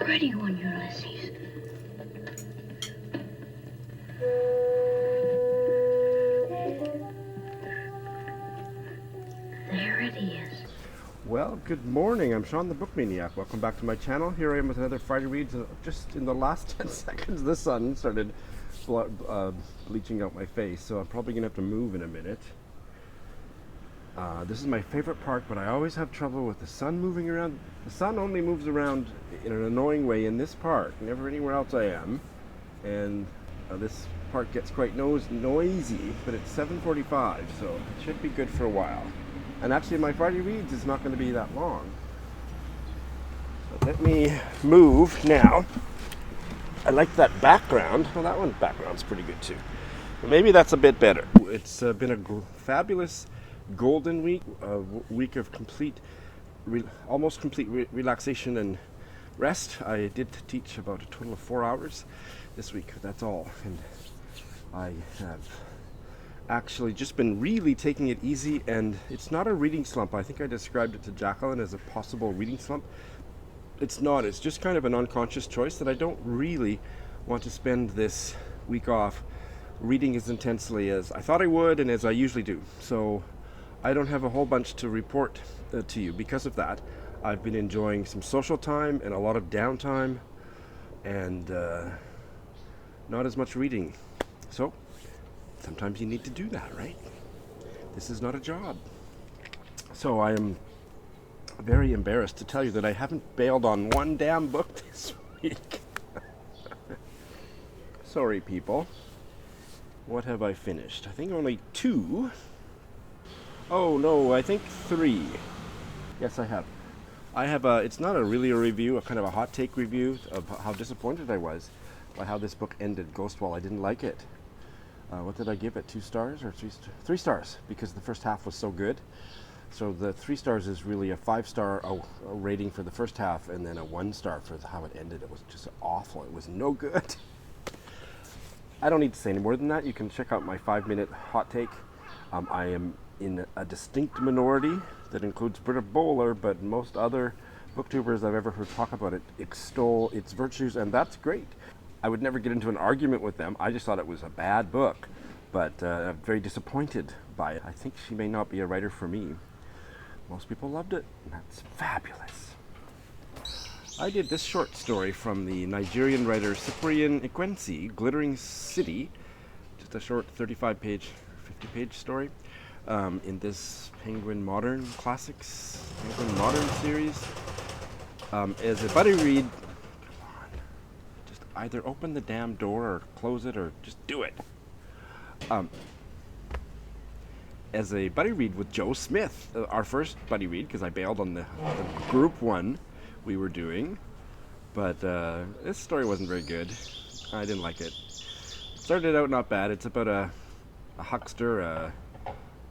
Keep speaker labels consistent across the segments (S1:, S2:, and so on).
S1: pretty one, Ulysses. There it is.
S2: Well, good morning. I'm Sean the Book Maniac. Welcome back to my channel. Here I am with another Friday Reads. Just in the last 10 seconds, the sun started bleaching out my face, so I'm probably going to have to move in a minute. This is my favorite part, but I always have trouble with the sun moving around. The sun only moves around in an annoying way in this park, never anywhere else I am. And this park gets quite noisy, but it's 7:45, so it should be good for a while. And actually, my Friday Reads is not going to be that long. So let me move now. I like that background. Well, that one background's pretty good too. But maybe that's a bit better. It's been a fabulous golden week, a week of almost complete relaxation and rest. I did teach about a total of 4 hours this week. That's all. And I have actually just been really taking it easy, and it's not a reading slump. I think I described it to Jacqueline as a possible reading slump. It's not. It's just kind of an unconscious choice that I don't really want to spend this week off reading as intensely as I thought I would and as I usually do. So I don't have a whole bunch to report to you because of that. I've been enjoying some social time and a lot of downtime, and not as much reading. So sometimes you need to do that, right? This is not a job. So I am very embarrassed to tell you that I haven't bailed on one damn book this week. Sorry, people. What have I finished? I think only 2. Oh no, I think 3. Yes, I have. It's not really a review, a kind of a hot take review of how disappointed I was by how this book ended, Ghostwall. I didn't like it. What did I give it? 2 stars or 3 stars, because the first half was so good. So the 3 stars is really a 5-star rating for the first half, and then a 1 star for how it ended. It was just awful. It was no good. I don't need to say any more than that. You can check out my 5-minute hot take. I am in a distinct minority that includes Britta Bowler, but most other booktubers I've ever heard talk about it extol its virtues, and that's great. I would never get into an argument with them. I just thought it was a bad book, but I'm very disappointed by it. I think she may not be a writer for me. Most people loved it, and that's fabulous. I did this short story from the Nigerian writer Cyprian Ekwensi, Glittering City, just a short 35-page, 50-page story in this Penguin Modern Classics, Penguin Modern series. As a buddy read, either open the damn door or close it, or just do it. As a buddy read with Joe Smith, our first buddy read, because I bailed on the group one we were doing, but this story wasn't very good. I didn't like it. It started out not bad. It's about a huckster,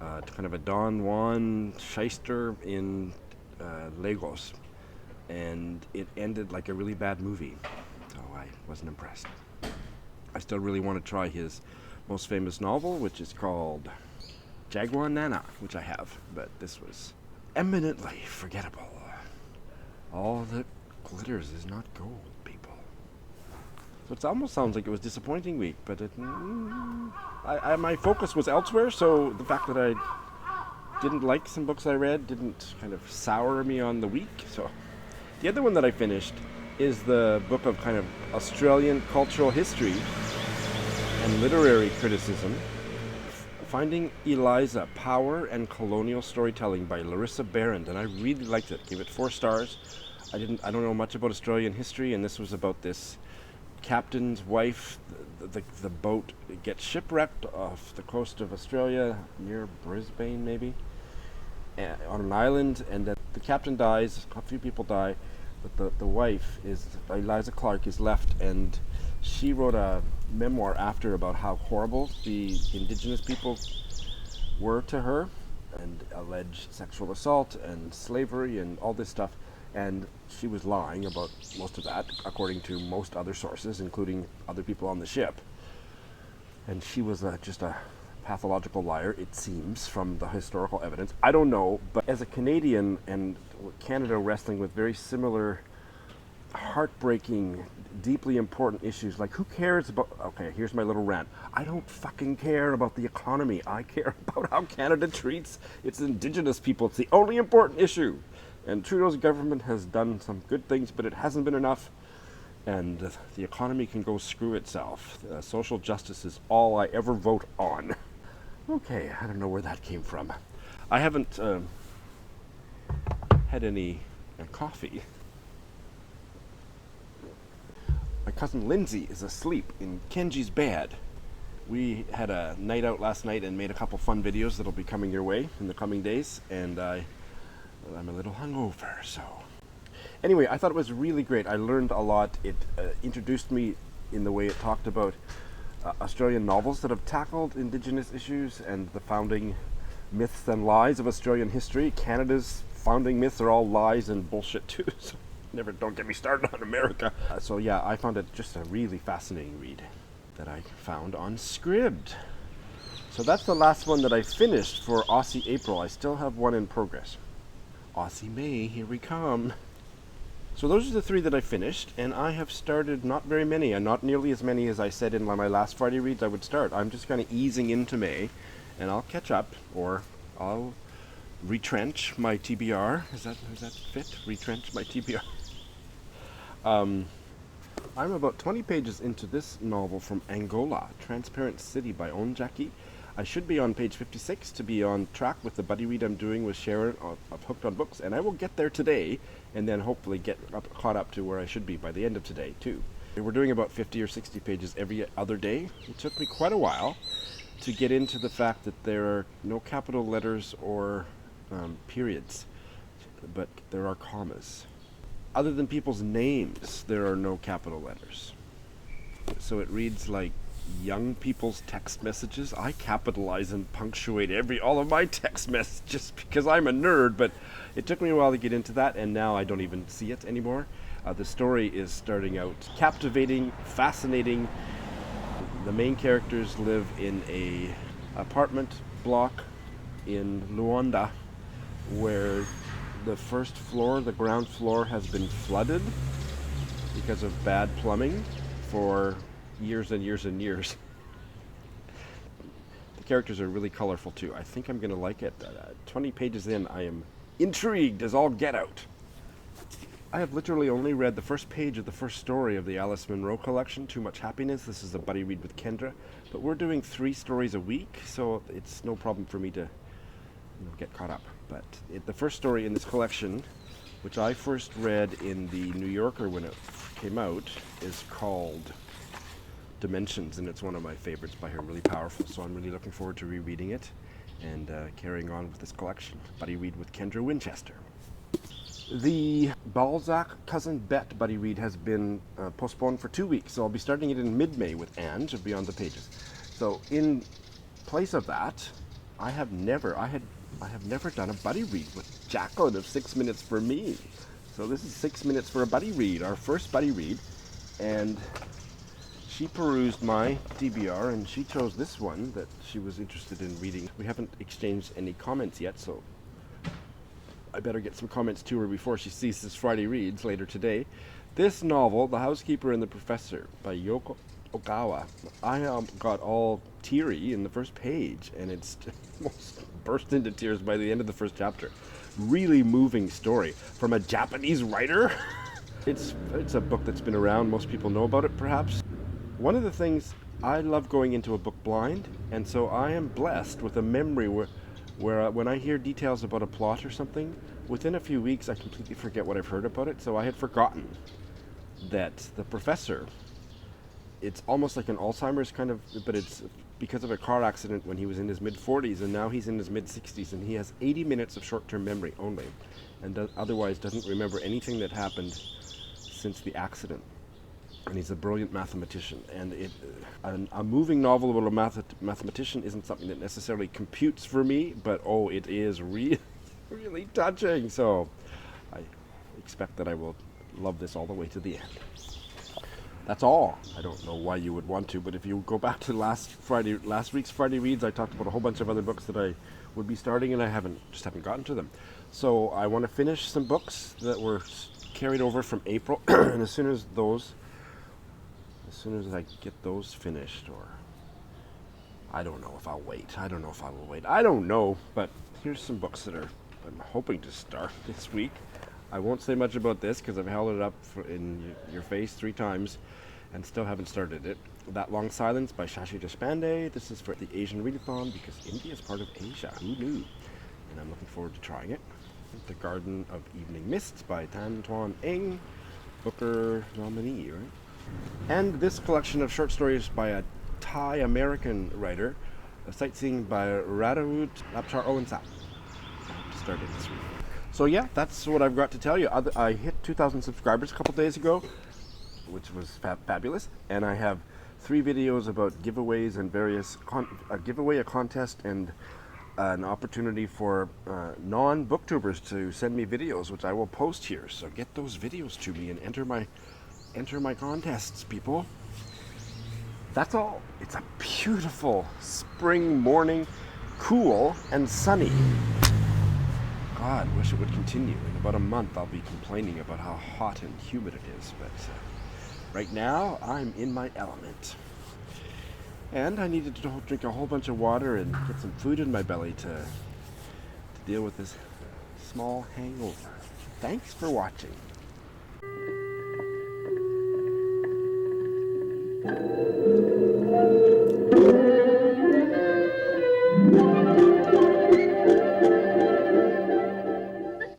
S2: kind of a Don Juan shyster in Lagos, and it ended like a really bad movie. So I wasn't impressed. I still really want to try his most famous novel, which is called Jaguar Nana, which I have, but this was eminently forgettable. All that glitters is not gold, people. So it almost sounds like it was a disappointing week, but my focus was elsewhere, so the fact that I didn't like some books I read didn't kind of sour me on the week. So the other one that I finished is the book of kind of Australian cultural history and literary criticism, Finding Eliza, Power and Colonial Storytelling by Larissa Barrand, and I really liked it. Gave it 4 stars. I don't know much about Australian history, and this was about this captain's wife. The boat gets shipwrecked off the coast of Australia, near Brisbane maybe, on an island, and that the captain dies, a few people die, but the wife, Eliza Clark, is left, and she wrote a memoir after about how horrible the indigenous people were to her, and alleged sexual assault and slavery and all this stuff, and she was lying about most of that, according to most other sources, including other people on the ship. And she was just a pathological liar, it seems, from the historical evidence. I don't know, but as a Canadian, and Canada wrestling with very similar heartbreaking, deeply important issues. Like, who cares about... Okay, here's my little rant. I don't fucking care about the economy. I care about how Canada treats its Indigenous people. It's the only important issue. And Trudeau's government has done some good things, but it hasn't been enough. And the economy can go screw itself. Social justice is all I ever vote on. Okay, I don't know where that came from. I haven't had any coffee. My cousin Lindsay is asleep in Kenji's bed. We had a night out last night and made a couple fun videos that'll be coming your way in the coming days, and I'm a little hungover, so... Anyway, I thought it was really great. I learned a lot. It introduced me in the way it talked about Australian novels that have tackled Indigenous issues and the founding myths and lies of Australian history. Canada's founding myths are all lies and bullshit too, so don't get me started on America. So yeah, I found it just a really fascinating read that I found on Scribd. So that's the last one that I finished for Aussie April. I still have one in progress. Aussie May, here we come. So those are the 3 that I finished, and I have started not very many, and not nearly as many as I said in my last Friday reads I would start. I'm just kind of easing into May, and I'll catch up, or I'll retrench my TBR. Does that fit? Retrench my TBR. I'm about 20 pages into this novel from Angola, Transparent City by Onjaki. I should be on page 56 to be on track with the buddy read I'm doing with Sharon of Hooked on Books, and I will get there today, and then hopefully get caught up to where I should be by the end of today, too. We're doing about 50 or 60 pages every other day. It took me quite a while to get into the fact that there are no capital letters or periods, but there are commas. Other than people's names, there are no capital letters. So it reads like young people's text messages. I capitalize and punctuate all of my text messages because I'm a nerd, but it took me a while to get into that, and now I don't even see it anymore. The story is starting out captivating, fascinating. The main characters live in a apartment block in Luanda where the first floor, the ground floor, has been flooded because of bad plumbing for years and years and years. The characters are really colorful too. I think I'm going to like it. 20 pages in, I am intrigued as all get out. I have literally only read the first page of the first story of the Alice Munro collection, Too Much Happiness. This is a buddy read with Kendra, but we're doing 3 stories a week, so it's no problem for me to get caught up. But the first story in this collection, which I first read in the New Yorker when it came out, is called Dimensions, and it's one of my favorites by her, really powerful, so I'm really looking forward to rereading it and carrying on with this collection. Buddy read with Kendra Winchester. The Balzac Cousin Bet buddy read has been postponed for 2 weeks, so I'll be starting it in mid-May with Ange of Beyond the Pages. So in place of that, I have never done a buddy read with Jacqueline of 6 Minutes for Me. So this is 6 minutes for a buddy read, our first buddy read, and she perused my DBR and she chose this one that she was interested in reading. We haven't exchanged any comments yet, so I better get some comments to her before she sees this Friday reads later today. This novel, The Housekeeper and the Professor by Yoko Ogawa. I got all teary in the first page, and it's almost burst into tears by the end of the first chapter. Really moving story from a Japanese writer. It's a book that's been around. Most people know about it, perhaps. One of the things, I love going into a book blind, and so I am blessed with a memory where when I hear details about a plot or something, within a few weeks I completely forget what I've heard about it. So I had forgotten that the professor, it's almost like an Alzheimer's kind of, but it's because of a car accident when he was in his mid-40s, and now he's in his mid-60s, and he has 80 minutes of short-term memory only, and otherwise doesn't remember anything that happened since the accident. And he's a brilliant mathematician, and a moving novel about a mathematician isn't something that necessarily computes for me, but it is really, really touching. So I expect that I will love this all the way to the end. That's all. I don't know why you would want to, but if you go back to last week's Friday reads, I talked about a whole bunch of other books that I would be starting, and I haven't gotten to them. So I want to finish some books that were carried over from April, and as soon as I get those finished, or I don't know if I'll wait. I don't know if I will wait. I don't know, but here's some books that I'm hoping to start this week. I won't say much about this because I've held it up in your face 3 times and still haven't started it. That Long Silence by Shashi Deshpande. This is for the Asian Readathon because India is part of Asia. Who knew? And I'm looking forward to trying it. The Garden of Evening Mists by Tan Tuan Eng, Booker nominee, right? And this collection of short stories by a Thai-American writer, Sightseeing by Radhawood Lapchar Owensap. I hope to start it this week. So yeah, that's what I've got to tell you. I hit 2,000 subscribers a couple days ago, which was fabulous. And I have 3 videos about giveaways and various a giveaway, a contest, and an opportunity for non-booktubers to send me videos, which I will post here. So get those videos to me and enter my contests, people. That's all. It's a beautiful spring morning, cool and sunny. God, wish it would continue. In about a month, I'll be complaining about how hot and humid it is, but right now, I'm in my element. And I needed to drink a whole bunch of water and get some food in my belly to deal with this small hangover. Thanks for watching.